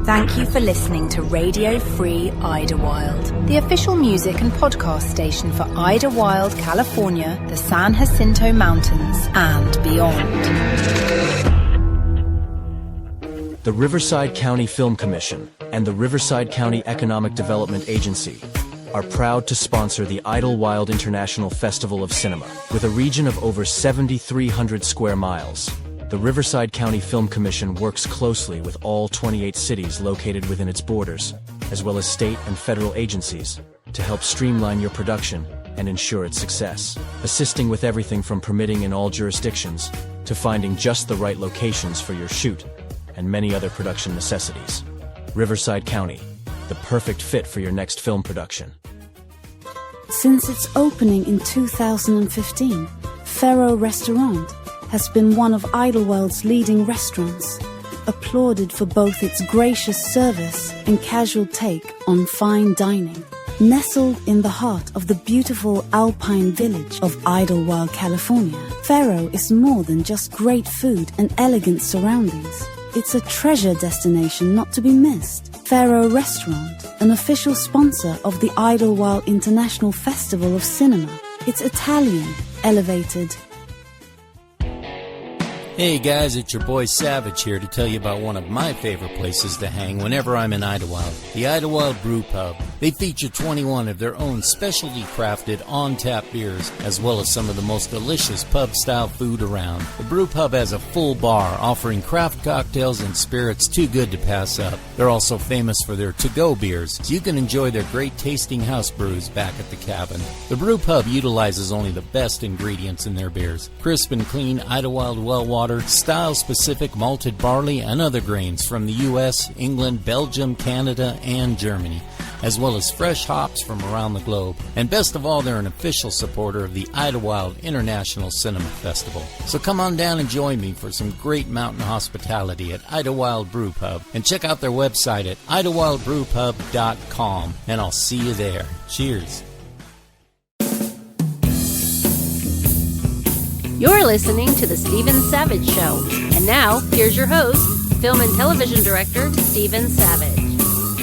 Thank you for listening to Radio Free Idlewild, the official music and podcast station for Idlewild, California, the San Jacinto Mountains, and beyond. The Riverside County Film Commission and the Riverside County Economic Development Agency are proud to sponsor the Idlewild International Festival of Cinema. With a region of over 7,300 square miles, the Riverside County Film Commission works closely with all 28 cities located within its borders, as well as state and federal agencies, to help streamline your production and ensure its success, assisting with everything from permitting in all jurisdictions to finding just the right locations for your shoot and many other production necessities. Riverside County, the perfect fit for your next film production. Since its opening in 2015, Faro Restaurant has been one of Idlewild's leading restaurants, applauded for both its gracious service and casual take on fine dining. Nestled in the heart of the beautiful alpine village of Idlewild, California, Faro is more than just great food and elegant surroundings. It's a treasure destination not to be missed. Faro Restaurant, an official sponsor of the Idlewild International Festival of Cinema. It's Italian, elevated. Hey guys, it's your boy Savage here to tell you about one of my favorite places to hang whenever I'm in Idlewild, the Idlewild Brew Pub. They feature 21 of their own specialty crafted on-tap beers, as well as some of the most delicious pub-style food around. The Brew Pub has a full bar offering craft cocktails and spirits too good to pass up. They're also famous for their to-go beers, so you can enjoy their great tasting house brews back at the cabin. The Brew Pub utilizes only the best ingredients in their beers: crisp and clean Idlewild well water, style-specific malted barley and other grains from the U.S., England, Belgium, Canada, and Germany, as well as fresh hops from around the globe. And best of all, they're an official supporter of the Idlewild International Cinema Festival. So come on down and join me for some great mountain hospitality at Idlewild Brew Pub, and check out their website at idlewildbrewpub.com, and I'll see you there. Cheers. You're listening to The Stephen Savage Show. And now, here's your host, film and television director, Stephen Savage.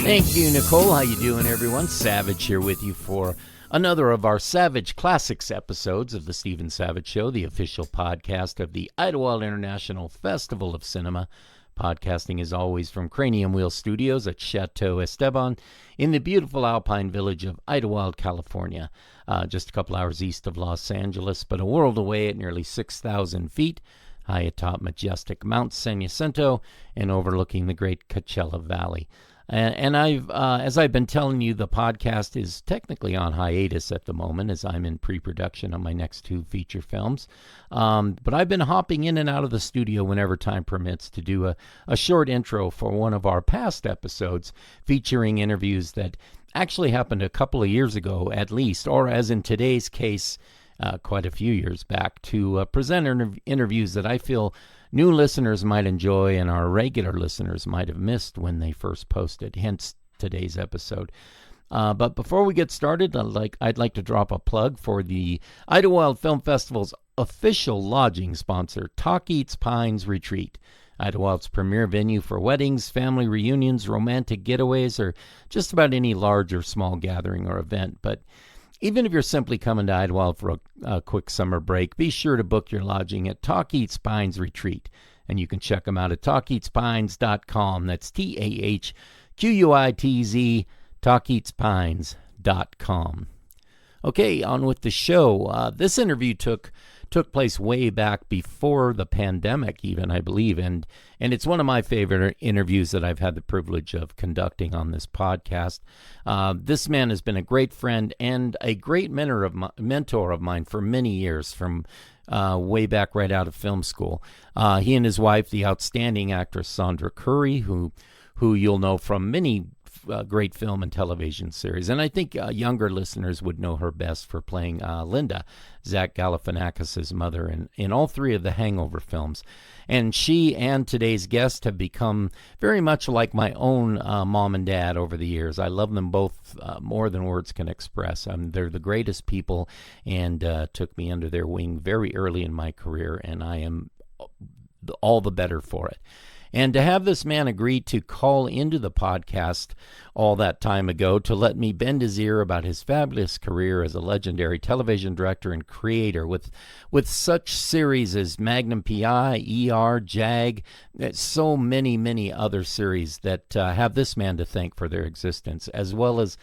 Thank you, Nicole. How you doing, everyone? Savage here with you for another of our Savage Classics episodes of The Stephen Savage Show, the official podcast of the Idlewild International Festival of Cinema. Podcasting as always from Cranium Wheel Studios at Chateau Esteban in the beautiful alpine village of Idlewild, California. Just a couple hours east of Los Angeles, but a world away at nearly 6,000 feet, high atop majestic Mount San Jacinto and overlooking the great Coachella Valley. And I've, as I've been telling you, the podcast is technically on hiatus at the moment as I'm in pre-production on my next two feature films. But I've been hopping in and out of the studio whenever time permits to do a short intro for one of our past episodes featuring interviews that actually happened a couple of years ago at least, or as in today's case, quite a few years back, to present interviews that I feel new listeners might enjoy and our regular listeners might have missed when they first posted, hence today's episode. But before we get started, I'd like to drop a plug for the Idlewild Film Festival's official lodging sponsor, Talk Eats Pines Retreat, Idlewild's premier venue for weddings, family reunions, romantic getaways, or just about any large or small gathering or event. But even if you're simply coming to Idlewild for a quick summer break, be sure to book your lodging at Talk Eats Pines Retreat. And you can check them out at talkeatspines.com. That's TAHQUITZ, talkeatspines.com. Okay, on with the show. This interview took place way back before the pandemic even, I believe, and it's one of my favorite interviews that I've had the privilege of conducting on this podcast. This man has been a great friend and a great mentor of mine for many years, from way back right out of film school. He and his wife, the outstanding actress Sandra Curry, who you'll know from many great film and television series. And I think younger listeners would know her best for playing Linda, Zach Galifianakis' mother, in all three of the Hangover films. And she and today's guest have become very much like my own mom and dad over the years. I love them both more than words can express. They're the greatest people and took me under their wing very early in my career, and I am all the better for it. And to have this man agree to call into the podcast all that time ago to let me bend his ear about his fabulous career as a legendary television director and creator with such series as Magnum PI, ER, JAG, so many other series that have this man to thank for their existence, as well as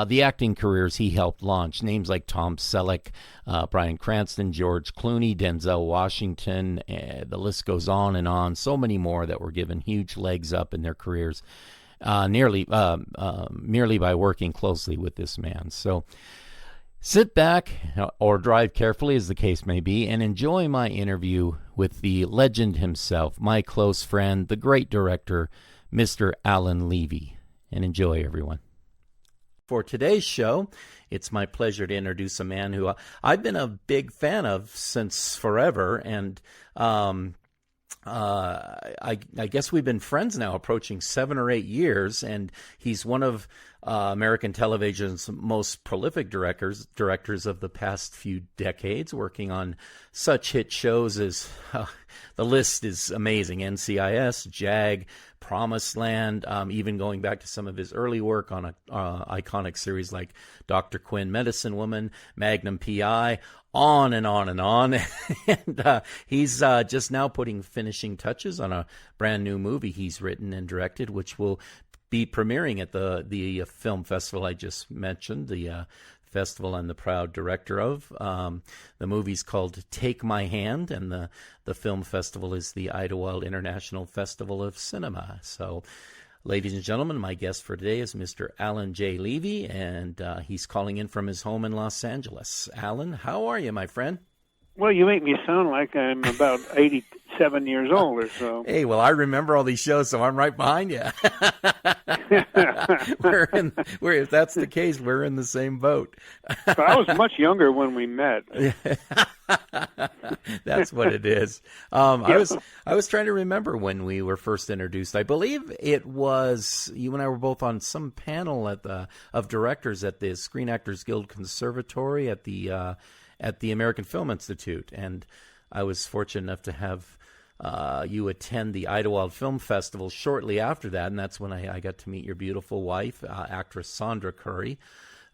the acting careers he helped launch. Names like Tom Selleck, Bryan Cranston, George Clooney, Denzel Washington, the list goes on and on. So many more that were given huge legs up in their careers, merely by working closely with this man. So sit back or drive carefully, as the case may be, and enjoy my interview with the legend himself, my close friend, the great director, Mr. Alan Levy. And enjoy, everyone. For today's show, it's my pleasure to introduce a man who I've been a big fan of since forever, and I guess we've been friends now approaching 7 or 8 years, and he's one of American television's most prolific directors of the past few decades, working on such hit shows as, the list is amazing, NCIS, JAG, Promised Land, even going back to some of his early work on iconic series like Dr. Quinn, Medicine Woman, Magnum PI, on and on and on. And he's just now putting finishing touches on a brand new movie he's written and directed, which will be premiering at the film festival I just mentioned, the festival I'm the proud director of. The movie's called Take My Hand, and the film festival is the Idlewild International Festival of Cinema. So, ladies and gentlemen, my guest for today is Mr. Alan J. Levy, and he's calling in from his home in Los Angeles. Alan, how are you, my friend? Well, you make me sound like I'm about 87 years old or so. Hey, well, I remember all these shows, so I'm right behind you. If that's the case, we're in the same boat. But I was much younger when we met. That's what it is. I was trying to remember when we were first introduced. I believe it was you and I were both on some panel of directors at the Screen Actors Guild Conservatory at the American Film Institute, and I was fortunate enough to have you attend the Idlewild Film Festival shortly after that, and that's when I got to meet your beautiful wife, actress Sandra Curry,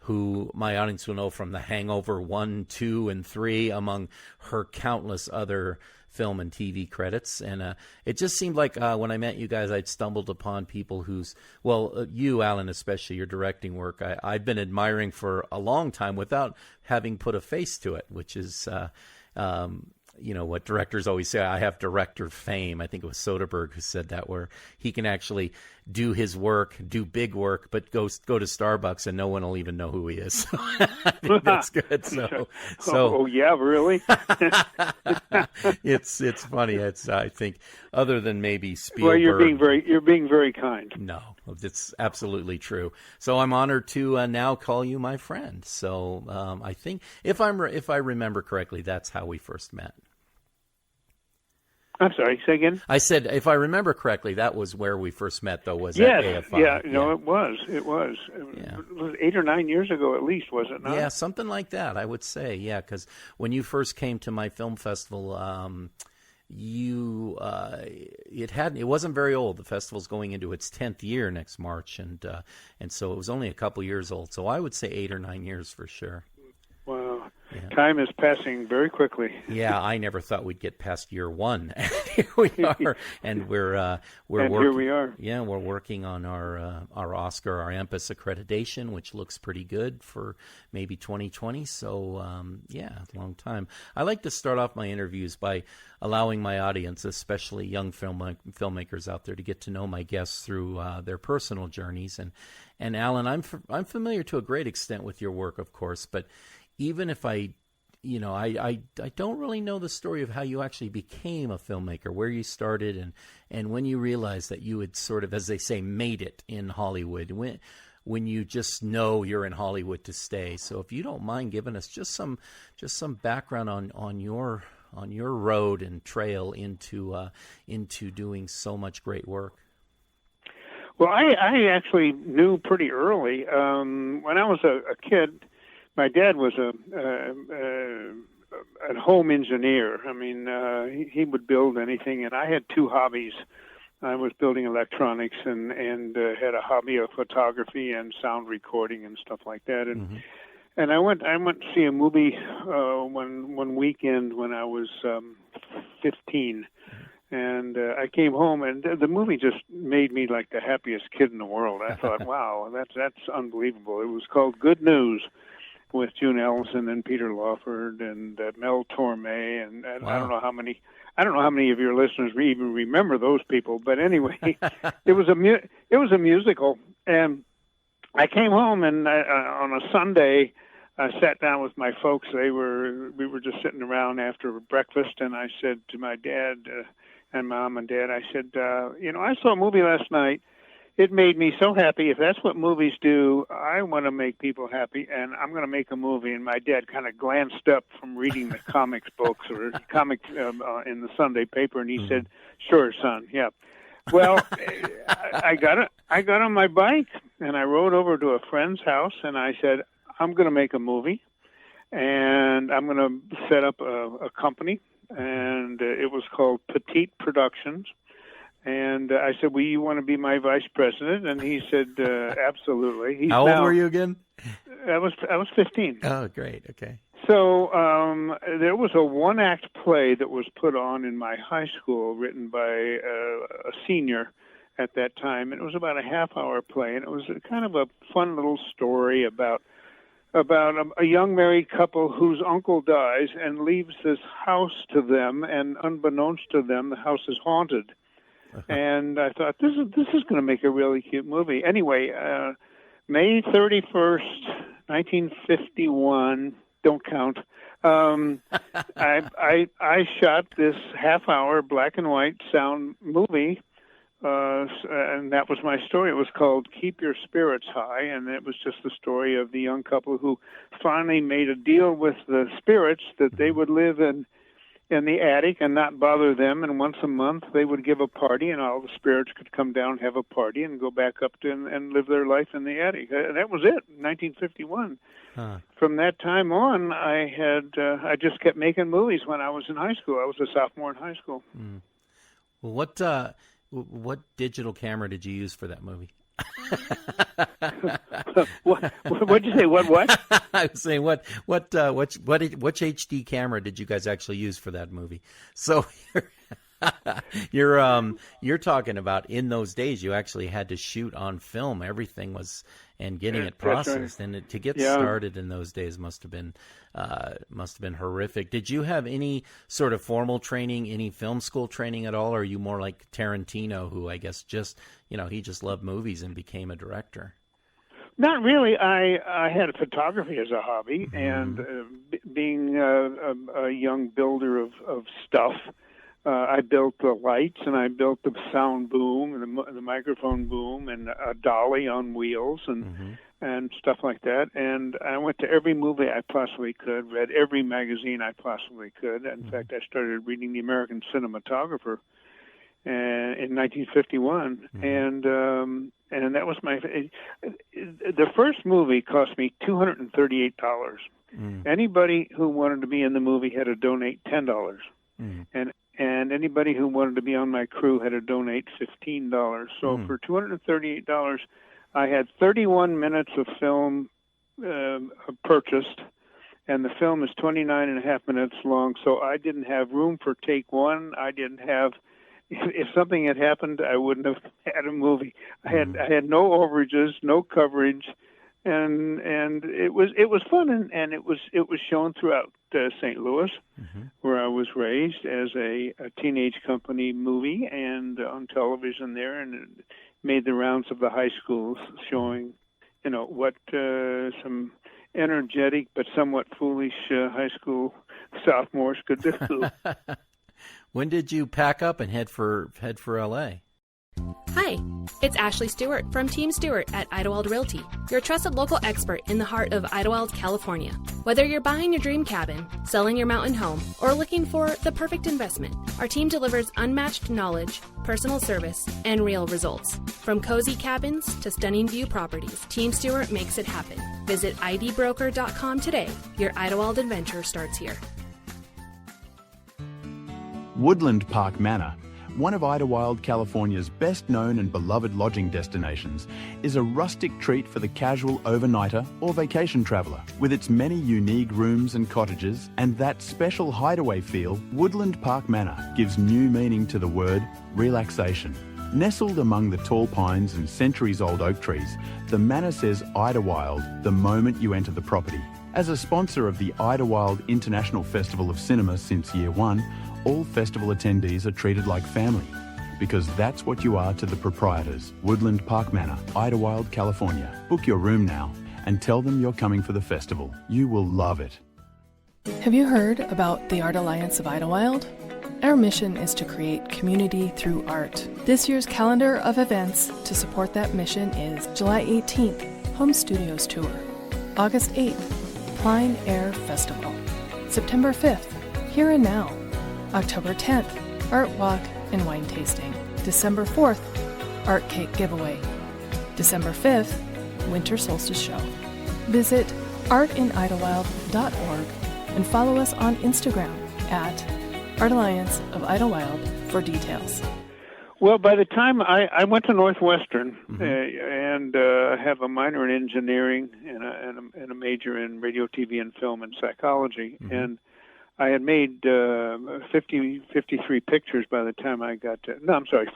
who my audience will know from The Hangover 1, 2, and 3, among her countless other film and TV credits. And it just seemed like when I met you guys, I'd stumbled upon people whose, you, Alan, especially your directing work, I've been admiring for a long time without having put a face to it, which is, what directors always say, I have director fame. I think it was Soderbergh who said that, where he can actually do his work, do big work, but go to Starbucks and no one will even know who he is. So I think that's good. So yeah, really? It's funny. I think other than maybe Spielberg. Well, you're being very kind. No, it's absolutely true. So I'm honored to now call you my friend. So I think if I remember correctly, that's how we first met. I'm sorry, say again? I said, if I remember correctly, that was where we first met, though, was yes, at AFI. Yeah, it was. It was 8 or 9 years ago at least, was it not? Yeah, something like that, I would say, yeah, because when you first came to my film festival, it wasn't very old. The festival's going into its 10th year next March, and so it was only a couple years old, so I would say 8 or 9 years for sure. Wow. Yeah. Time is passing very quickly. Yeah, I never thought we'd get past year one. Here we are, and we're here we are. Yeah, we're working on our Oscar, our EMPAS accreditation, which looks pretty good for maybe 2020. So long time. I like to start off my interviews by allowing my audience, especially young filmmakers out there, to get to know my guests through their personal journeys. And Alan, I'm familiar to a great extent with your work, of course, but even if I don't really know the story of how you actually became a filmmaker, where you started, and when you realized that you had sort of, as they say, made it in Hollywood, when you just know you're in Hollywood to stay. So if you don't mind giving us just some background on your road and trail into doing so much great work. Well, I actually knew pretty early. When I was a kid, my dad was a home engineer. I mean, he would build anything, and I had two hobbies. I was building electronics and had a hobby of photography and sound recording and stuff like that. And and I went to see a movie one weekend when I was 15. And I came home, and the movie just made me like the happiest kid in the world. I thought, wow, that's unbelievable. It was called Good News, with June Ellison and Peter Lawford and Mel Torme, and wow. I don't know how many of your listeners even remember those people. But anyway, it was a musical, and I came home, and on a Sunday, I sat down with my folks. We were just sitting around after breakfast, and I said to my dad and mom and dad, I said, I saw a movie last night. It made me so happy. If that's what movies do, I want to make people happy, and I'm going to make a movie. And my dad kind of glanced up from reading the comics books or comics in the Sunday paper, and he said, "Sure, son, yeah." Well, I got on my bike, and I rode over to a friend's house, and I said, I'm going to make a movie, and I'm going to set up a company, and it was called Petite Productions. And I said, well, you want to be my vice president? And he said, absolutely. How old were you again? I was 15. Oh, great. Okay. So there was a one-act play that was put on in my high school, written by a senior at that time. And it was about a half-hour play, and it was kind of a fun little story about a young married couple whose uncle dies and leaves this house to them, and unbeknownst to them, the house is haunted. And I thought, this is going to make a really cute movie. Anyway, May 31st, 1951, don't count, I shot this half-hour black and white sound movie, and that was my story. It was called Keep Your Spirits High, and it was just the story of the young couple who finally made a deal with the spirits that they would live in the attic and not bother them, and once a month they would give a party, and all the spirits could come down, have a party, and go back up to and live their life in the attic. That was it, 1951. From that time on, I just kept making movies when I was in high school. I was a sophomore in high school. Well, what digital camera did you use for that movie? What'd you say? What? I was saying, which HD camera did you guys actually use for that movie? So you're talking about in those days you actually had to shoot on film. Everything was, and getting it processed, right. And to get started in those days must have been horrific. Did you have any sort of formal training, any film school training at all, or are you more like Tarantino, who I guess he just loved movies and became a director? Not really. I had photography as a hobby, and being a young builder of stuff, I built the lights, and I built the sound boom, and the microphone boom, and a dolly on wheels, and stuff like that. And I went to every movie I possibly could, read every magazine I possibly could. In fact, I started reading the American Cinematographer in 1951, and that was the first movie cost me $238. Anybody who wanted to be in the movie had to donate $10, and anybody who wanted to be on my crew had to donate $15. So for $238, I had 31 minutes of film purchased, and the film is 29 and a half minutes long. So I didn't have room for take one. I didn't have. If something had happened, I wouldn't have had a movie. I had no overages, no coverage, and it was fun, and it was shown throughout St. Louis, where I was raised, as a teenage company movie, and on television there, and it made the rounds of the high schools, showing, what some energetic but somewhat foolish high school sophomores could do. When did you pack up and head for L.A.? Hi, it's Ashley Stewart from Team Stewart at Idlewild Realty, your trusted local expert in the heart of Idlewild, California. Whether you're buying your dream cabin, selling your mountain home, or looking for the perfect investment, our team delivers unmatched knowledge, personal service, and real results. From cozy cabins to stunning view properties, Team Stewart makes it happen. Visit idbroker.com today. Your Idlewild adventure starts here. Woodland Park Manor, One of Idlewild, California's best-known and beloved lodging destinations is a rustic treat for the casual overnighter or vacation traveller. With its many unique rooms and cottages and that special hideaway feel, Woodland Park Manor gives new meaning to the word relaxation. Nestled among the tall pines and centuries-old oak trees, the manor says Idlewild the moment you enter the property. As a sponsor of the Idlewild International Festival of Cinema since year one, all festival attendees are treated like family, because that's what you are to the proprietors. Woodland Park Manor, Idlewild, California. Book your room now and tell them you're coming for the festival. You will love it. Have you heard about the Art Alliance of Idlewild? Our mission is to create community through art. This year's calendar of events to support that mission is July 18th, Home Studios Tour. August 8th, Plein Air Festival. September 5th, Here and Now. October 10th, Art Walk and Wine Tasting. December 4th, Art Cake Giveaway. December 5th, Winter Solstice Show. Visit artinidlewild.org and follow us on Instagram at Art Alliance of Idlewild for details. Well, by the time I went to Northwestern and have a minor in engineering and a major in radio, TV, and film and psychology, and I had made 53 pictures by the time I got to,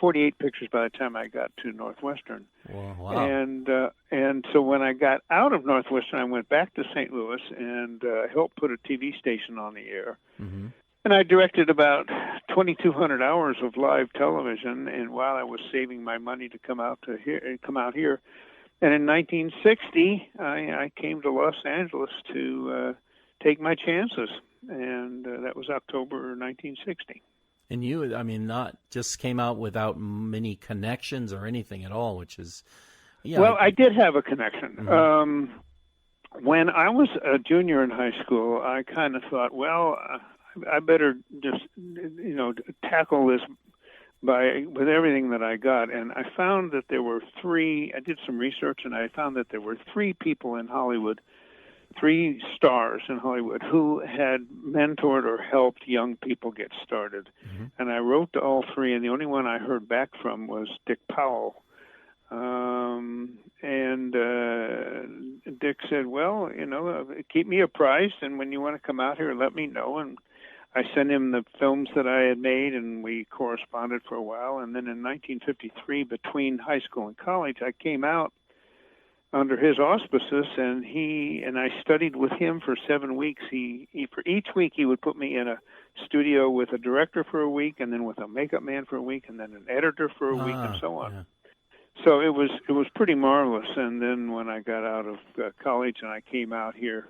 48 pictures by the time I got to Northwestern. Wow. And so when I got out of Northwestern, I went back to St. Louis and helped put a TV station on the air. And I directed about 2,200 hours of live television, and while I was saving my money to come out here. And in 1960, I came to Los Angeles to take my chances. And that was October 1960. And you, not just came out without many connections or anything at all, which is, Well, I did have a connection. When I was a junior in high school, I kind of thought, well, I better just, tackle this with everything that I got. And I found that there were I did some research, and I found that there were 3 people in Hollywood, 3 stars in Hollywood who had mentored or helped young people get started. And I wrote to all 3, and the only one I heard back from was Dick Powell. And Dick said, well, keep me apprised, and when you want to come out here, let me know. And I sent him the films that I had made, and we corresponded for a while. And then in 1953, between high school and college, I came out under his auspices, and I studied with him for 7 weeks. For each week he would put me in a studio with a director for a week, and then with a makeup man for a week, and then an editor for a week, and so on. Yeah. So it was pretty marvelous. And then when I got out of college and I came out here,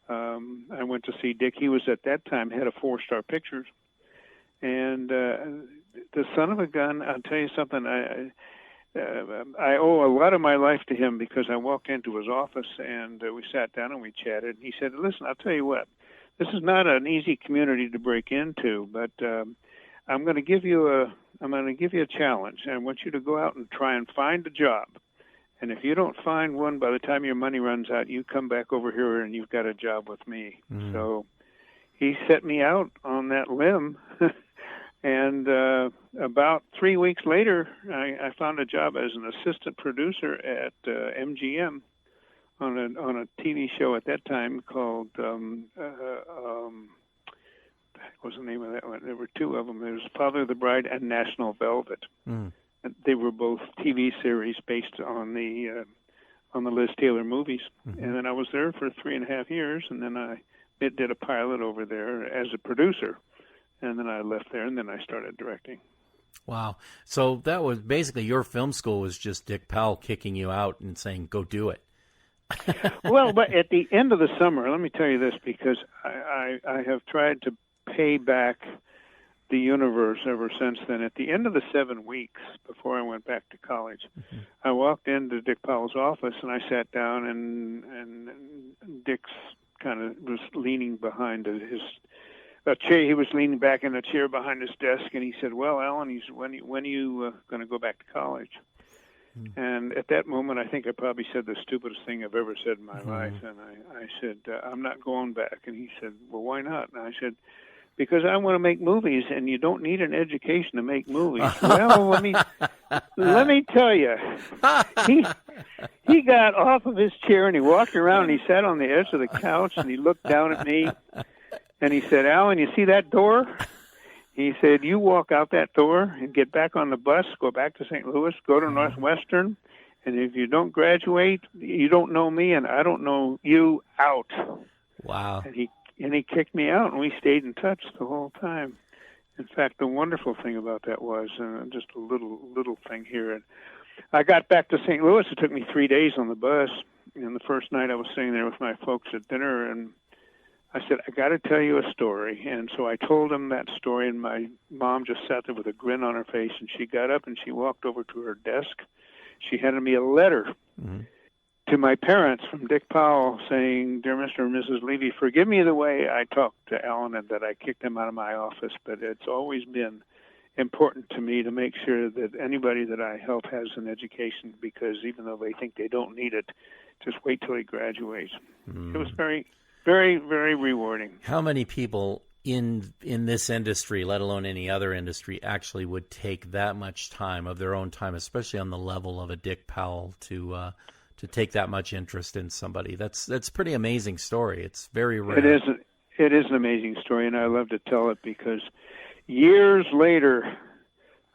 I went to see Dick. He was at that time head of 4 Star Pictures, and the son of a gun. I'll tell you something. I owe a lot of my life to him, because I walked into his office and we sat down and we chatted. And he said, listen, I'll tell you what, this is not an easy community to break into, but I'm going to give you a challenge. I want you to go out and try and find a job. And if you don't find one by the time your money runs out, you come back over here and you've got a job with me. So he set me out on that limb. And about 3 weeks later, I found a job as an assistant producer at MGM on a TV show at that time called what was the name of that one? There were 2 of them. There was Father of the Bride and National Velvet. And they were both TV series based on the Liz Taylor movies. And then I was there for 3.5 years, and then I did a pilot over there as a producer. And then I left there, and then I started directing. Wow. So that was basically your film school was just Dick Powell kicking you out and saying, go do it. Well, but at the end of the summer, let me tell you this, because I have tried to pay back the universe ever since then. At the end of the 7 weeks before I went back to college, I walked into Dick Powell's office, and I sat down, and Dick's kind of was leaning behind his chair. He was leaning back in a chair behind his desk, and he said, well, Alan, when are you going to go back to college? And at that moment, I think I probably said the stupidest thing I've ever said in my life. And I said, I'm not going back. And he said, well, why not? And I said, because I want to make movies, and you don't need an education to make movies. Well, let me tell you, he got off of his chair and he walked around and he sat on the edge of the couch and he looked down at me and he said, "Alan, you see that door?" He said, "You walk out that door and get back on the bus, go back to St. Louis, go to Northwestern, and if you don't graduate, you don't know me and I don't know you, out." Wow. And he kicked me out, and we stayed in touch the whole time. In fact, the wonderful thing about that was, just a little thing here, and I got back to St. Louis. It took me 3 days on the bus, and the first night I was sitting there with my folks at dinner, and I said, "I got to tell you a story." And so I told him that story, and my mom just sat there with a grin on her face, and she got up and she walked over to her desk. She handed me a letter to my parents from Dick Powell saying, "Dear Mr. and Mrs. Levy, forgive me the way I talked to Alan and that I kicked him out of my office, but it's always been important to me to make sure that anybody that I help has an education, because even though they think they don't need it, just wait till he graduates." It was very, very, very rewarding. How many people in this industry, let alone any other industry, actually would take that much time of their own time, especially on the level of a Dick Powell, to take that much interest in somebody? That's a pretty amazing story. It's very rare. It is an amazing story, and I love to tell it because years later,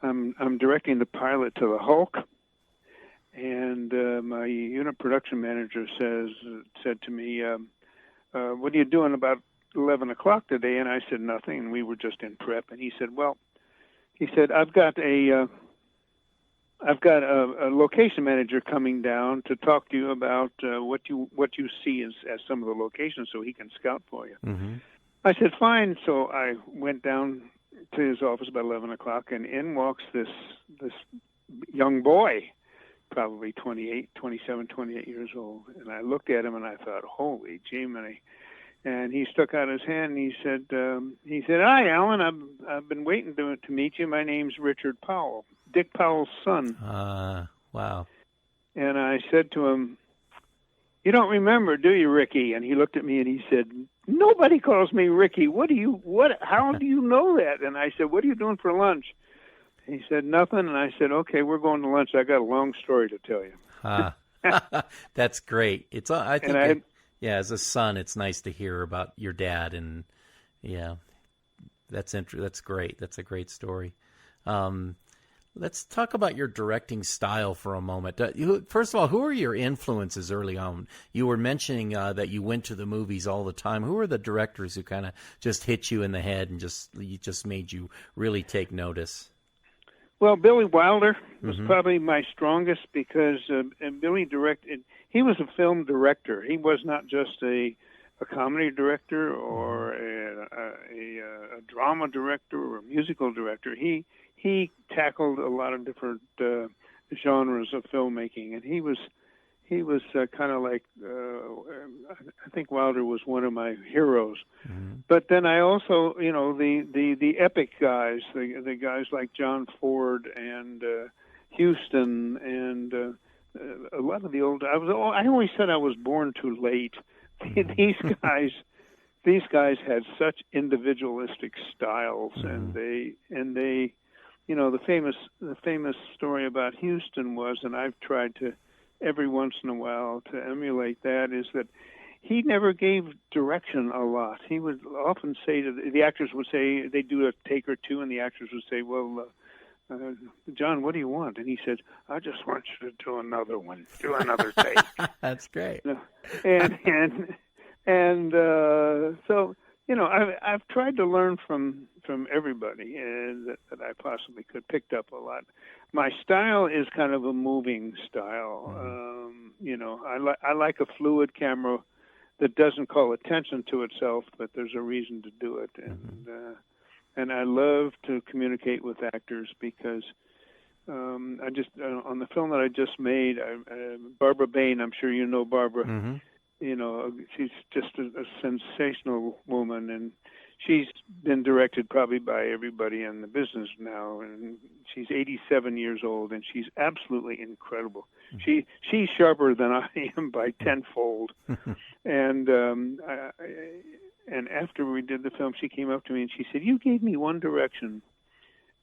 I'm directing the pilot to the Hulk, and my unit production manager said to me, "What are you doing about 11 o'clock today?" And I said, "Nothing," and we were just in prep. And he said, "I've got a location manager coming down to talk to you about what you see as some of the locations, so he can scout for you." I said, "Fine." So I went down to his office about 11 o'clock, and in walks this young boy, probably 27, 28 years old. And I looked at him and I thought, "Holy Jiminy!" And he stuck out his hand and he said, "Hi, Alan. I've been waiting to meet you. My name's Richard Powell, Dick Powell's son." Wow. And I said to him, "You don't remember, do you, Ricky?" And he looked at me and he said, "Nobody calls me Ricky. How do you know that?" And I said, "What are you doing for lunch?" He said, "Nothing." And I said, "Okay, we're going to lunch. I got a long story to tell you." That's great. As a son, it's nice to hear about your dad, and that's great. That's a great story. Let's talk about your directing style for a moment. First of all, who are your influences early on? You were mentioning that you went to the movies all the time. Who are the directors who kind of just hit you in the head and just made you really take notice? Well, Billy Wilder was probably my strongest because Billy directed. He was a film director. He was not just a comedy director or a drama director or a musical director. He tackled a lot of different genres of filmmaking, and he was kind of like I think Wilder was one of my heroes. But then I also, the epic guys, the guys like John Ford and Huston and a lot of the old. I always said I was born too late. These guys had such individualistic styles, and they the famous story about Huston was, and I've tried to every once in a while to emulate that, is that he never gave direction a lot. He would often say to the actors would say, they'd do a take or two, and the actors would say, "Well, John, what do you want?" And he said, "I just want you to do another one, do another take." That's great. So I've tried to learn from everybody that I possibly could. Picked up a lot. My style is kind of a moving style. I like a fluid camera that doesn't call attention to itself, but there's a reason to do it. And I love to communicate with actors because I just on the film that I just made, Barbara Bain. I'm sure you know Barbara. She's just a sensational woman, and she's been directed probably by everybody in the business now, and she's 87 years old, and she's absolutely incredible. She's sharper than I am by tenfold, and And after we did the film, she came up to me and she said, "You gave me one direction,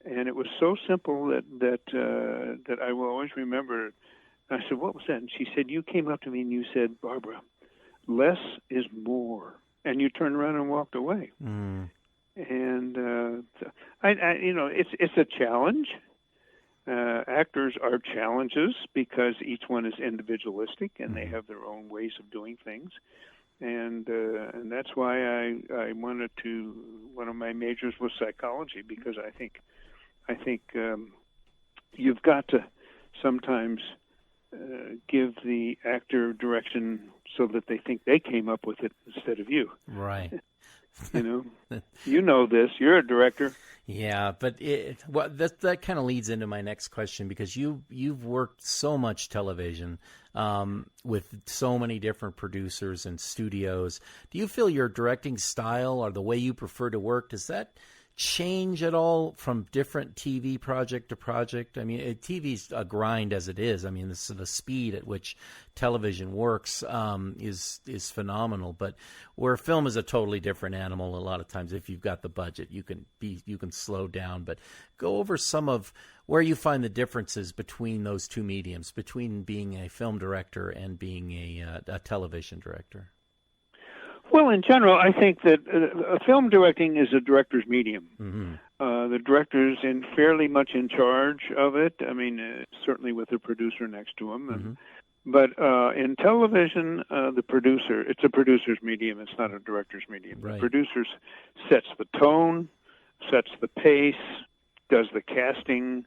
and it was so simple that I will always remember it." And I said, "What was that?" And she said, "You came up to me and you said, 'Barbara, less is more,' and you turned around and walked away." Mm. And it's a challenge. Actors are challenges because each one is individualistic and they have their own ways of doing things. And that's why I wanted to. One of my majors was psychology, because I think you've got to sometimes give the actor direction so that they think they came up with it instead of you. Right. You know this. You're a director. Yeah, but that kind of leads into my next question, because you've worked so much television with so many different producers and studios. Do you feel your directing style or the way you prefer to work, does that change at all from different TV project to project? I mean, TV's a grind as it is. I mean, the speed at which television works is phenomenal. But where film is a totally different animal, a lot of times, if you've got the budget, you can slow down. But go over some of where you find the differences between those two mediums, between being a film director and being a television director. Well, in general, I think that film directing is a director's medium. Mm-hmm. The director's fairly much in charge of it. I mean, certainly with a producer next to him. Mm-hmm. But in television, it's a producer's medium. It's not a director's medium. Right. The producer sets the tone, sets the pace, does the casting.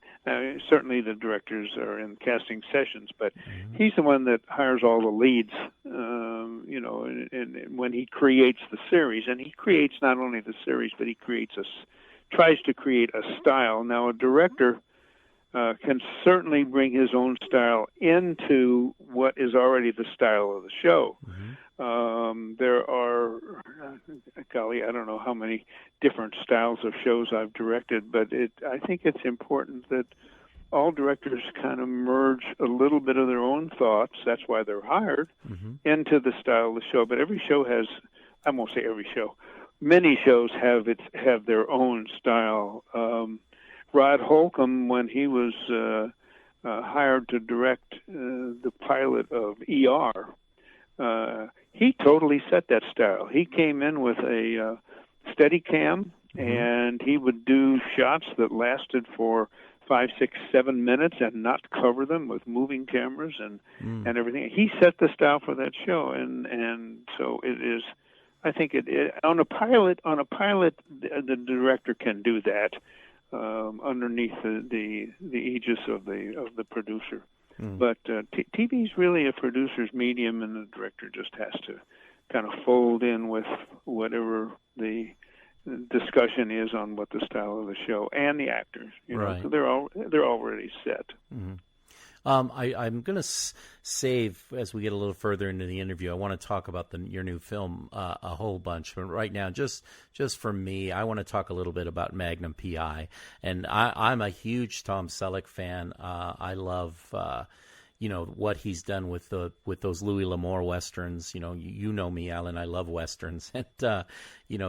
Certainly the directors are in casting sessions, but he's the one that hires all the leads, and when he creates the series. And he creates not only the series, but he tries to create a style. Now, a director can certainly bring his own style into what is already the style of the show. Mm-hmm. There are, I don't know how many different styles of shows I've directed, but I think it's important that all directors kind of merge a little bit of their own thoughts, that's why they're hired, into the style of the show. But every show has, I won't say every show, many shows have their own style. Rod Holcomb, when he was hired to direct the pilot of ER, he totally set that style. He came in with a steady cam, and he would do shots that lasted for 5, 6, 7 minutes and not cover them with moving cameras and everything. He set the style for that show, and so it is. I think on a pilot, the director can do that underneath the aegis of the producer. But TV is really a producer's medium, and the director just has to kind of fold in with whatever the discussion is on what the style of the show and the actors. Right. So they're already set. Mm-hmm. I'm going to save, as we get a little further into the interview, I want to talk about your new film a whole bunch. But right now, just for me, I want to talk a little bit about Magnum PI. And I'm a huge Tom Selleck fan. I love what he's done with those Louis L'Amour westerns. You know me, Alan. I love westerns, and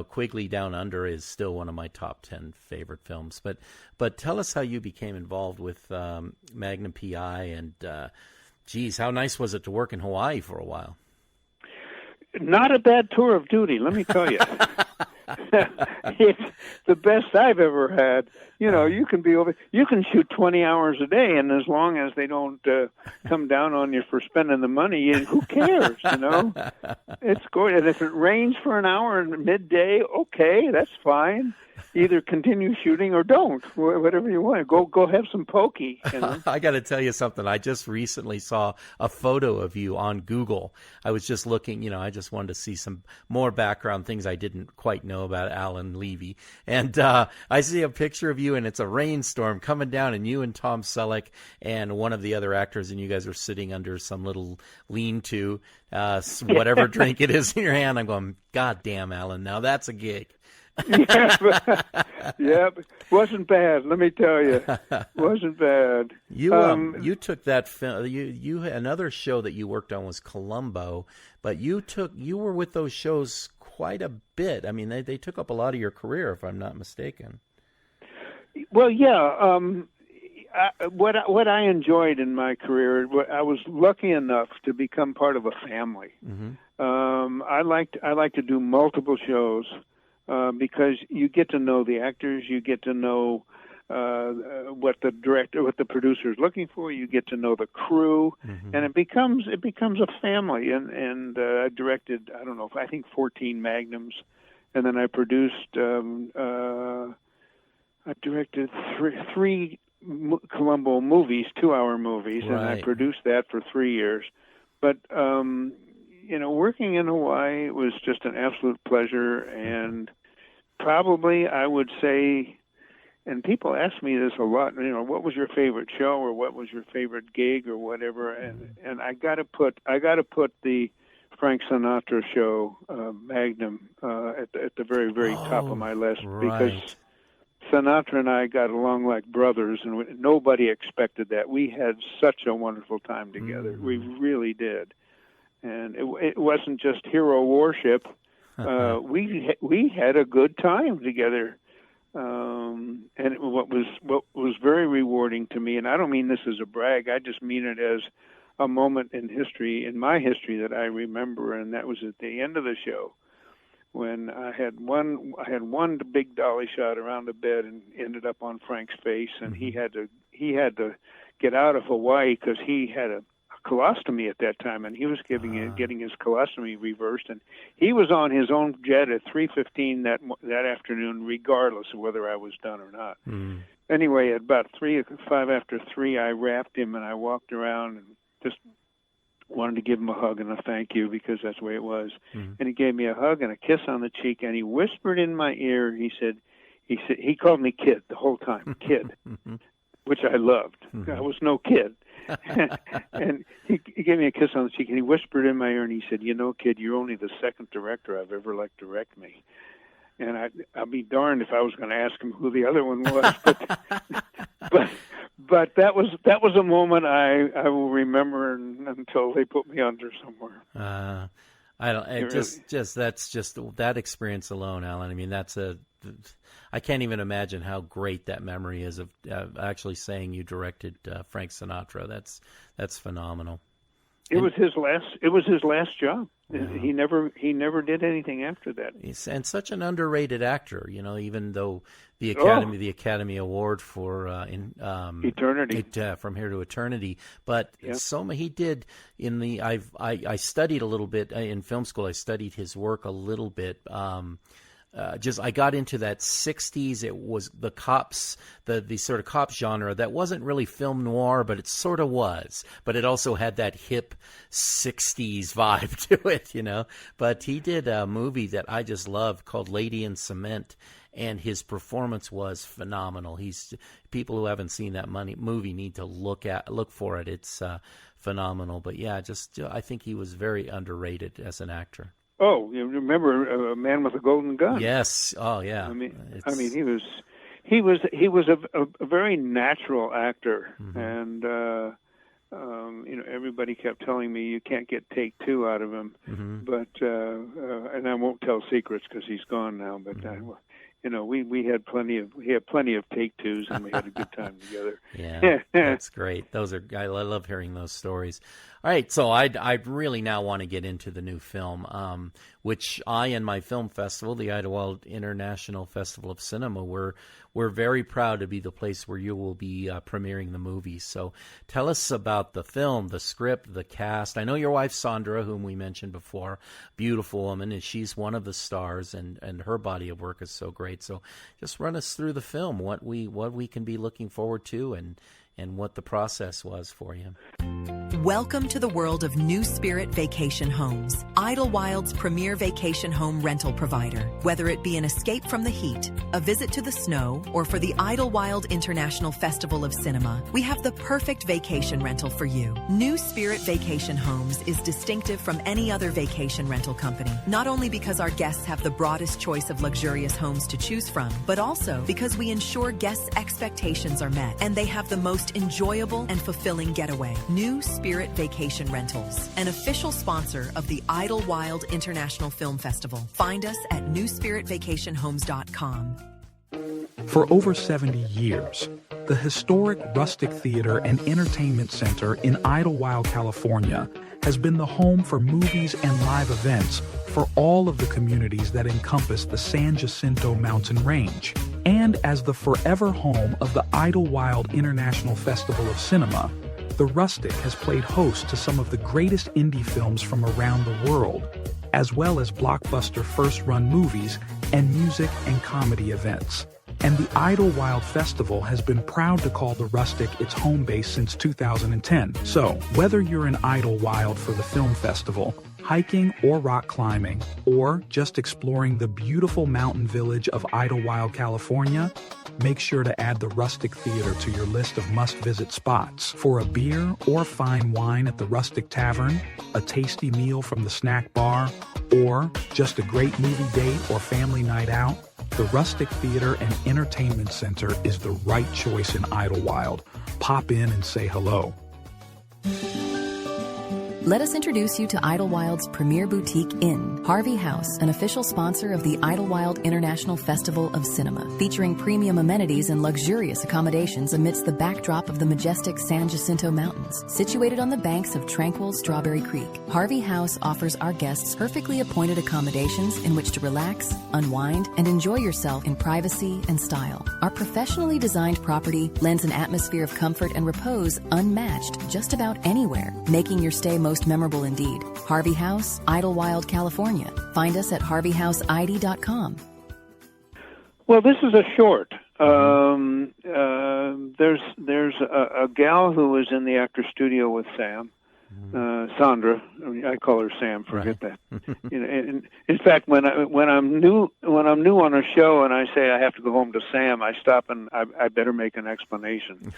Quigley Down Under is still one of my top 10 favorite films. But tell us how you became involved with Magnum PI, and geez, how nice was it to work in Hawaii for a while? Not a bad tour of duty, let me tell you. It's the best I've ever had. You can shoot 20 hours a day, and as long as they don't come down on you for spending the money, who cares? It's good. And if it rains for an hour in midday, okay, that's fine. Either continue shooting or don't, whatever you want. Go have some pokey. I got to tell you something. I just recently saw a photo of you on Google. I was just looking, I just wanted to see some more background things I didn't quite know about Alan Levy. And I see a picture of you, and it's a rainstorm coming down, and you and Tom Selleck and one of the other actors, and you guys are sitting under some little lean-to, whatever drink it is in your hand. I'm going, God damn, Alan, now that's a gig. Yep. Wasn't bad. Let me tell you, wasn't bad. You took that film. You another show that you worked on was Columbo, but you were with those shows quite a bit. I mean, they took up a lot of your career, if I'm not mistaken. Well, yeah. What I enjoyed in my career, I was lucky enough to become part of a family. Mm-hmm. I like to do multiple shows because you get to know the actors, you get to know what the producer is looking for, you get to know the crew, mm-hmm. and it becomes a family. And I directed, I think 14 Magnums, and then I produced. I directed three Columbo movies, 2-hour movies, right. And I produced that for 3 years. But, working in Hawaii was just an absolute pleasure. And probably I would say, and people ask me this a lot, what was your favorite show or what was your favorite gig or whatever? And I got to put the Frank Sinatra show, Magnum, at the very, very top of my list, right. Because Sinatra and I got along like brothers, and nobody expected that. We had such a wonderful time together. Mm. We really did. And it wasn't just hero worship. We had a good time together. And what was very rewarding to me, and I don't mean this as a brag, I just mean it as a moment in my history that I remember, and that was at the end of the show, when I had one big dolly shot around the bed and ended up on Frank's face, and he had to get out of Hawaii because he had a colostomy at that time, and he was getting his colostomy reversed, and he was on his own jet at 3:15 that afternoon, regardless of whether I was done or not. Mm. Anyway, at about 5 after 3, I wrapped him and I walked around and just wanted to give him a hug and a thank you, because that's the way it was. Mm-hmm. And he gave me a hug and a kiss on the cheek, and he whispered in my ear, he called me kid the whole time, kid, which I loved. Mm-hmm. I was no kid. And he gave me a kiss on the cheek, and he whispered in my ear, and he said, kid, you're only the second director I've ever let direct me. And I'd be darned if I was going to ask him who the other one was, but that was a moment I will remember until they put me under somewhere. That's just that experience alone, Alan. I mean, I can't even imagine how great that memory is of actually saying you directed Frank Sinatra. That's phenomenal. It was his last job. Wow. He never did anything after that. And such an underrated actor, even though the Academy Award for Eternity, From Here to Eternity, but he did in the I studied a little bit in film school. I studied his work a little bit. I got into that 60s. It was the cops, the sort of cop genre that wasn't really film noir, but it sort of was. But it also had that hip 60s vibe to it, But he did a movie that I just loved called Lady in Cement, and his performance was phenomenal. People who haven't seen that movie need to look for it. It's phenomenal. But yeah, I think he was very underrated as an actor. Oh, you remember A Man with a Golden Gun? Yes. Oh, yeah. I mean, he was a very natural actor, mm-hmm. And everybody kept telling me you can't get take 2 out of him, mm-hmm. But and I won't tell secrets because he's gone now. But mm-hmm. We had plenty of take 2s, and we had a good time together. Yeah, that's great. I love hearing those stories. All right, so I really now want to get into the new film, which I and my film festival, the Idlewild International Festival of Cinema, we're very proud to be the place where you will be premiering the movie. So tell us about the film, the script, the cast. I know your wife Sandra, whom we mentioned before, beautiful woman, and she's one of the stars, and her body of work is so great. So just run us through the film, what we can be looking forward to, and what the process was for you. Welcome to the world of New Spirit Vacation Homes, Idlewild's premier vacation home rental provider. Whether it be an escape from the heat, a visit to the snow, or for the Idlewild International Festival of Cinema, we have the perfect vacation rental for you. New Spirit Vacation Homes is distinctive from any other vacation rental company, not only because our guests have the broadest choice of luxurious homes to choose from, but also because we ensure guests' expectations are met and they have the most enjoyable and fulfilling getaway. New Spirit Vacation Rentals, an official sponsor of the Idlewild International Film Festival. Find us at newspiritvacationhomes.com. For over 70 years, the historic Rustic Theater and Entertainment Center in Idlewild, California, has been the home for movies and live events for all of the communities that encompass the San Jacinto mountain range. And as the forever home of the Idlewild International Festival of Cinema, the Rustic has played host to some of the greatest indie films from around the world, as well as blockbuster first-run movies and music and comedy events. And the Idlewild Festival has been proud to call the Rustic its home base since 2010. So, whether you're in Idlewild for the film festival, hiking or rock climbing, or just exploring the beautiful mountain village of Idlewild, California, make sure to add the Rustic Theater to your list of must-visit spots. For a beer or fine wine at the Rustic Tavern, a tasty meal from the snack bar, or just a great movie date or family night out, the Rustic Theater and Entertainment Center is the right choice in Idlewild. Pop in and say hello. Let us introduce you to Idlewild's premier boutique inn, Harvey House, an official sponsor of the Idlewild International Festival of Cinema, featuring premium amenities and luxurious accommodations amidst the backdrop of the majestic San Jacinto Mountains. Situated on the banks of tranquil Strawberry Creek, Harvey House offers our guests perfectly appointed accommodations in which to relax, unwind, and enjoy yourself in privacy and style. Our professionally designed property lends an atmosphere of comfort and repose unmatched just about anywhere, making your stay most memorable indeed. Harvey House, Idlewild, California. Find us at harveyhouseid.com. Well, this is a short. There's a gal who was in the actor studio with Sam, Sandra. I call her Sam. Forget that. In fact, when I'm new on a show and I say I have to go home to Sam, I stop and I better make an explanation.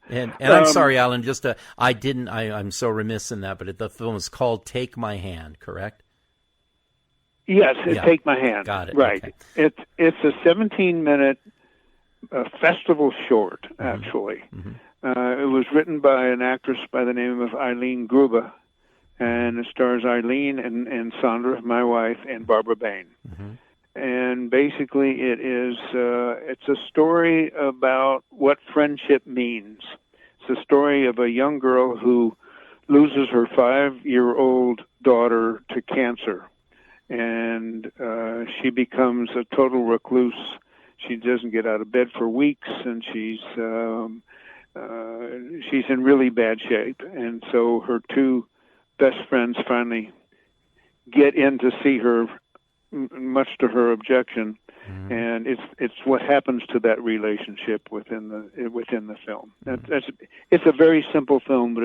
And I'm sorry, Alan. I'm so remiss in that. But the film is called "Take My Hand," correct? Yes, Take My Hand. Got it. Right. Okay. It's a 17-minute festival short, actually. It was written by an actress by the name of Eileen Gruber, and it stars Eileen and Sandra, my wife, and Barbara Bain. And basically, it's a story about what friendship means. It's a story of a young girl who loses her 5-year-old daughter to cancer, and she becomes a total recluse. She doesn't get out of bed for weeks, and she's in really bad shape. And so her two best friends finally get in to see her, much to her objection, and it's what happens to that relationship within the film. It's a very simple film, but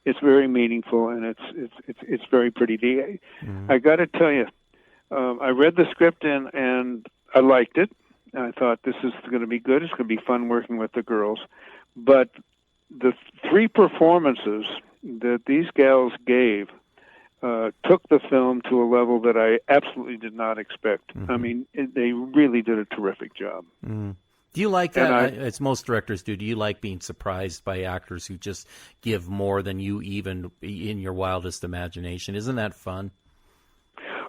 it's very meaningful, and it's very pretty. I got to tell you, I read the script and I liked it. I thought this is going to be good. It's going to be fun working with the girls, but the 3 performances that these gals gave took the film to a level that I absolutely did not expect. I mean, they really did a terrific job. Do you like that, as most directors do? Do you like being surprised by actors who just give more than you even in your wildest imagination? Isn't that fun?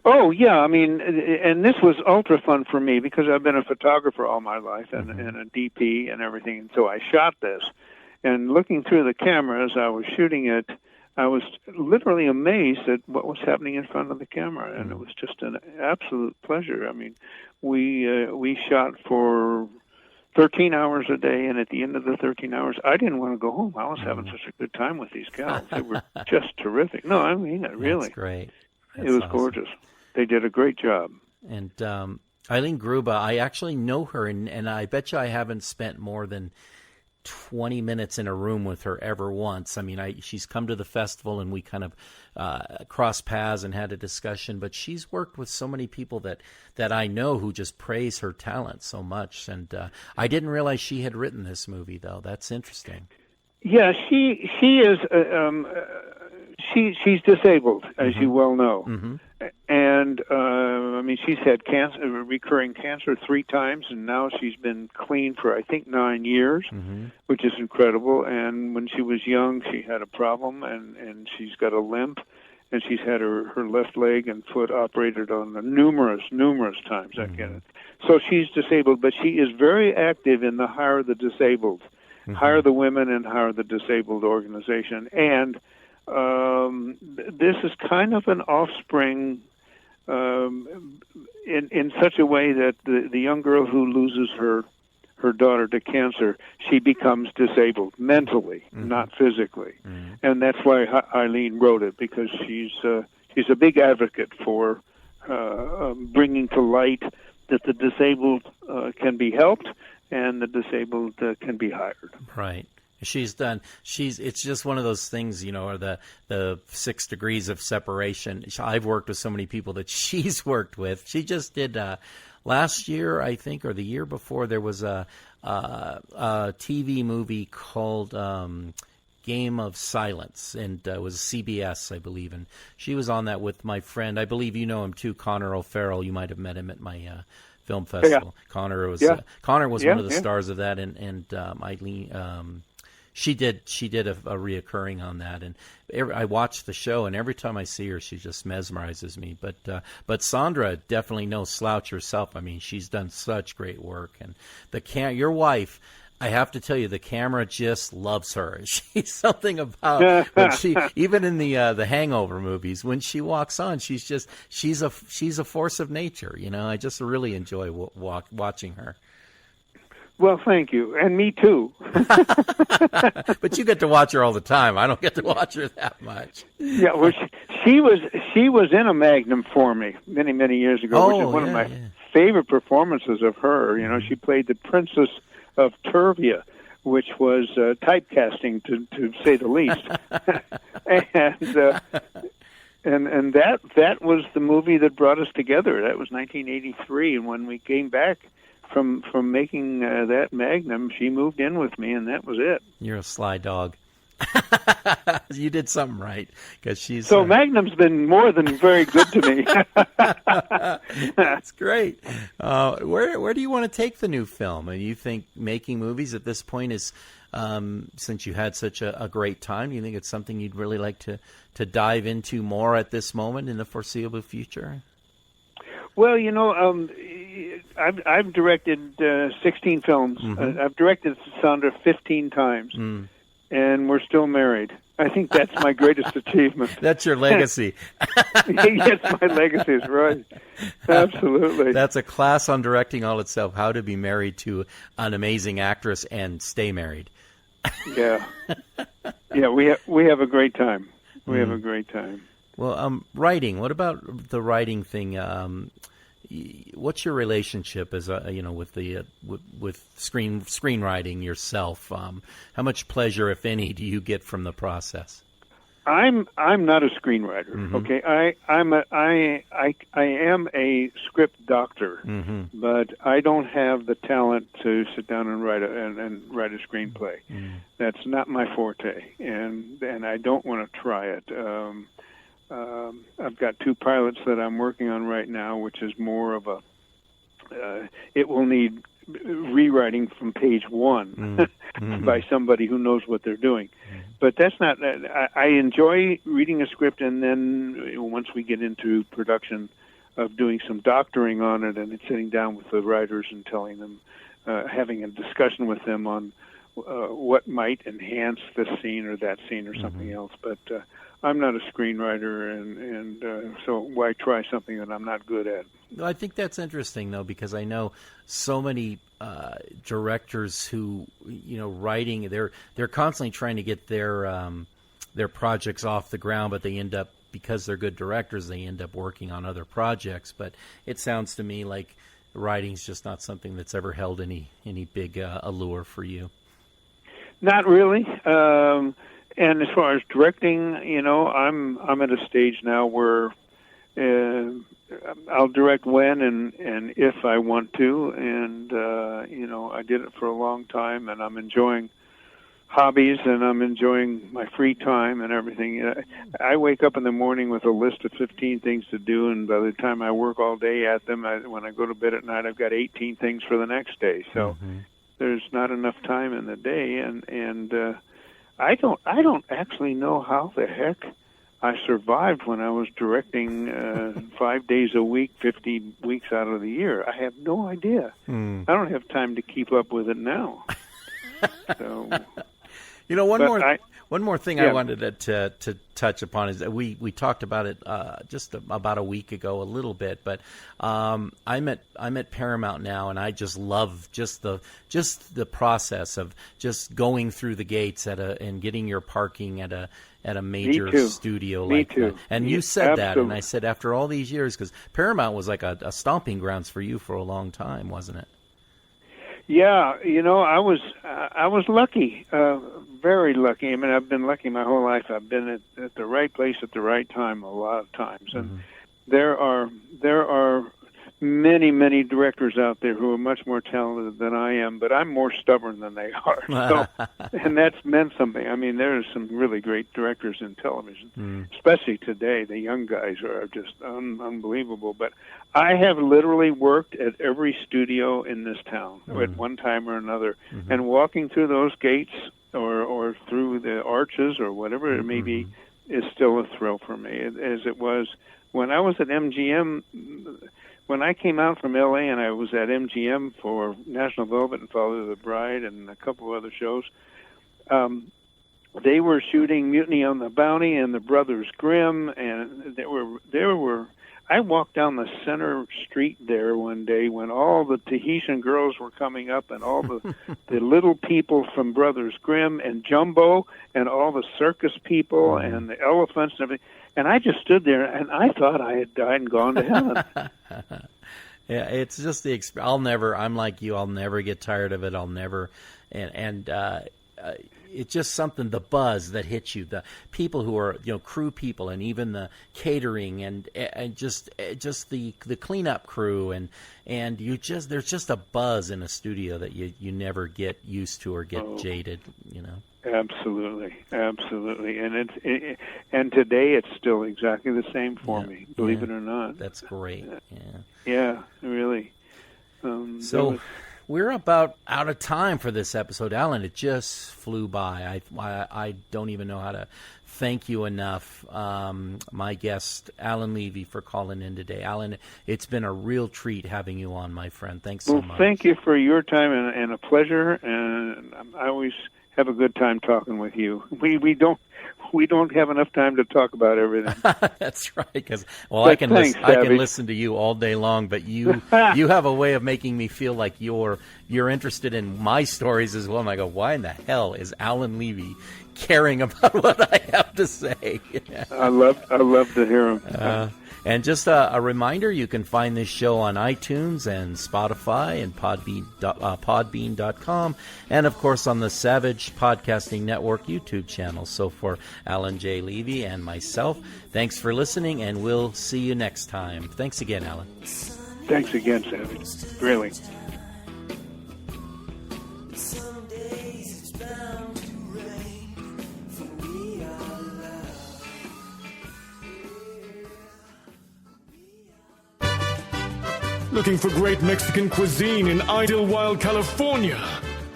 Oh, yeah. I mean, and this was ultra fun for me because I've been a photographer all my life and a DP and everything. And so I shot this. And looking through the camera as I was shooting it, I was literally amazed at what was happening in front of the camera, and it was just an absolute pleasure. I mean, we shot for 13 hours a day, and at the end of the 13 hours, I didn't want to go home. I was having such a good time with these gals. They were just terrific. No, I mean it, really. That's great. It was awesome. Gorgeous. They did a great job. And Eileen Gruber, I actually know her, and I bet you I haven't spent more than 20 minutes in a room with her ever once. I mean, she's come to the festival and we kind of crossed paths and had a discussion, but she's worked with so many people that I know who just praise her talent so much. And I didn't realize she had written this movie, though. That's interesting. Yeah, she is. She's disabled, as you well know, and I mean, she's had recurring cancer 3 times, and now she's been clean for I think 9 years, which is incredible. And when she was young, she had a problem, and she's got a limp, and she's had her left leg and foot operated on numerous times. I get it. So she's disabled, but she is very active in the Hire the Disabled, Hire the Women and Hire the Disabled organization, and this is kind of an offspring in such a way that the young girl who loses her daughter to cancer, she becomes disabled mentally, not physically, and that's why Eileen wrote it, because she's a big advocate for bringing to light that the disabled can be helped and the disabled can be hired. Right. It's just one of those things, you know, or the 6 degrees of separation. I've worked with so many people that she's worked with. She just did, last year, I think, or the year before, there was a TV movie called Game of Silence, and it was CBS, I believe, and she was on that with my friend. I believe you know him too, Connor O'Farrell. You might have met him at my film festival. Yeah. Connor was one of the stars of that, and Eileen. She did a reoccurring on that, and I watched the show, and every time I see her, she just mesmerizes me. But Sandra, definitely no slouch herself. I mean, she's done such great work, and your wife, I have to tell you, the camera just loves her. She's something about when even in the Hangover movies, when she walks on, she's a force of nature. You know, I just really enjoy watching her. Well, thank you, and me too. But you get to watch her all the time. I don't get to watch her that much. Yeah, well, she was in a Magnum for me many years ago, which is one of my favorite performances of her. You know, she played the Princess of Turvia, which was typecasting to say the least, and that was the movie that brought us together. That was 1983, and when we came back from making that Magnum, she moved in with me, and that was it. You're a sly dog. You did something right, because she's so Magnum's been more than very good to me. That's great. Where do you want to take the new film? And you think making movies at this point is, since you had such a great time, do you think it's something you'd really like to dive into more at this moment in the foreseeable future? Well, you know, I've directed 16 films. I've directed Sandra 15 times, and we're still married. I think that's my greatest achievement. That's your legacy. Yes, my legacy is right. Absolutely. That's a class on directing all itself, how to be married to an amazing actress and stay married. Yeah. Yeah, we have a great time. We have a great time. Well, writing. What about the writing thing? What's your relationship as with the with screenwriting yourself? How much pleasure, if any, do you get from the process? I'm not a screenwriter. Okay, I am a script doctor, but I don't have the talent to sit down and write a screenplay. That's not my forte, and I don't want to try it. I've got 2 pilots that I'm working on right now, which is more of a it will need rewriting from page 1 by somebody who knows what they're doing. But that's not. I enjoy reading a script, and then once we get into production, of doing some doctoring on it and sitting down with the writers and telling them, having a discussion with them on what might enhance this scene or that scene or something else. But I'm not a screenwriter, and so why try something that I'm not good at? I think that's interesting, though, because I know so many directors who, writing, they're constantly trying to get their projects off the ground, but they end up, because they're good directors, they end up working on other projects. But it sounds to me like writing's just not something that's ever held any big allure for you. Not really. And as far as directing, I'm at a stage now where I'll direct when and if I want to, and I did it for a long time, and I'm enjoying hobbies, and I'm enjoying my free time and everything. I wake up in the morning with a list of 15 things to do, and by the time I work all day at them, when I go to bed at night, I've got 18 things for the next day. So there's not enough time in the day, and I don't actually know how the heck I survived when I was directing 5 days a week, 50 weeks out of the year. I have no idea. I don't have time to keep up with it now. So, one more thing I wanted to touch upon is that we talked about it just about a week ago a little bit, but I'm at Paramount now, and I just love just the process of just going through the gates and getting your parking at a major studio like that. And you said that, and I said after all these years, because Paramount was like a stomping grounds for you for a long time, wasn't it? Yeah, I was lucky, very lucky. I mean, I've been lucky my whole life. I've been at the right place at the right time a lot of times, and there are many, many directors out there who are much more talented than I am, but I'm more stubborn than they are. So, and that's meant something. I mean, there's some really great directors in television, especially today. The young guys are just unbelievable. But I have literally worked at every studio in this town at one time or another, and walking through those gates or through the arches or whatever it may be is still a thrill for me, as it was when I was at MGM. When I came out from L.A. and I was at MGM for National Velvet and Father the Bride and a couple of other shows, they were shooting Mutiny on the Bounty and the Brothers Grimm, and there were. I walked down the center street there one day when all the Tahitian girls were coming up, and all the little people from Brothers Grimm and Jumbo, and all the circus people and the elephants and everything. And I just stood there, and I thought I had died and gone to heaven. Yeah, it's just the I'm like you. I'll never get tired of it. I'll never, it's just something, the buzz that hits you, the people who are, crew people, and even the catering and just the cleanup crew, and there's just a buzz in a studio that you never get used to or get jaded, Absolutely, and today it's still exactly the same for me, believe it or not. That's great. Yeah, really. So we're about out of time for this episode, Alan. It just flew by. I don't even know how to thank you enough, my guest, Alan Levy, for calling in today. Alan, it's been a real treat having you on, my friend. Thanks so much. Thank you for your time, and a pleasure, and I always have a good time talking with you. We don't have enough time to talk about everything. That's right, because I can listen to you all day long, but you have a way of making me feel like you're interested in my stories as well. And I go, why in the hell is Alan Levy caring about what I have to say? I love to hear him. And just a reminder, you can find this show on iTunes and Spotify and Podbean.com, and, of course, on the Savage Podcasting Network YouTube channel. So for Alan J. Levy and myself, thanks for listening, and we'll see you next time. Thanks again, Alan. Thanks again, Savage. Really. Looking for great Mexican cuisine in Idlewild, California?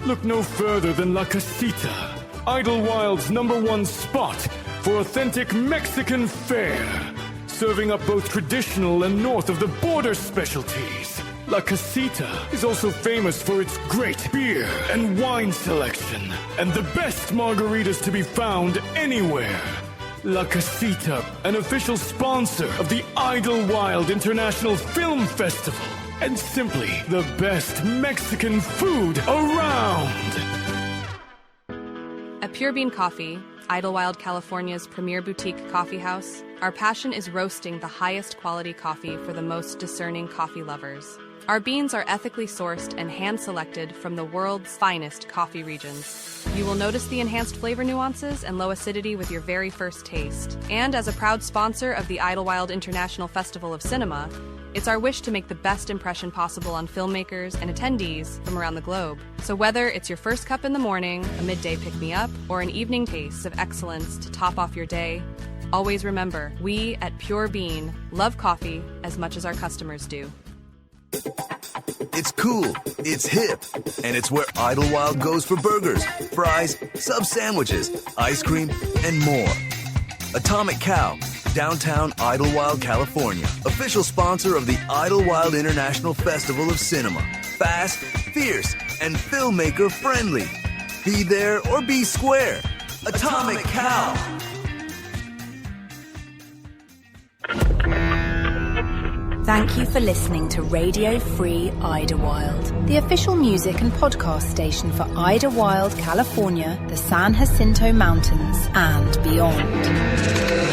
Look no further than La Casita, Idlewild's #1 spot for authentic Mexican fare. Serving up both traditional and north-of-the-border specialties. La Casita is also famous for its great beer and wine selection, and the best margaritas to be found anywhere. La Casita, an official sponsor of the Idlewild International Film Festival, and simply the best Mexican food around. At Pure Bean Coffee, Idlewild, California's premier boutique coffee house, our passion is roasting the highest quality coffee for the most discerning coffee lovers. Our beans are ethically sourced and hand-selected from the world's finest coffee regions. You will notice the enhanced flavor nuances and low acidity with your very first taste. And as a proud sponsor of the Idlewild International Festival of Cinema, it's our wish to make the best impression possible on filmmakers and attendees from around the globe. So whether it's your first cup in the morning, a midday pick-me-up, or an evening taste of excellence to top off your day, always remember, we at Pure Bean love coffee as much as our customers do. It's cool, it's hip, and it's where Idlewild goes for burgers, fries, sub sandwiches, ice cream, and more. Atomic Cow, downtown Idlewild, California. Official sponsor of the Idlewild International Festival of Cinema. Fast, fierce, and filmmaker friendly. Be there or be square. Atomic Cow. Thank you for listening to Radio Free Idlewild, the official music and podcast station for Idlewild, California, the San Jacinto Mountains, and beyond.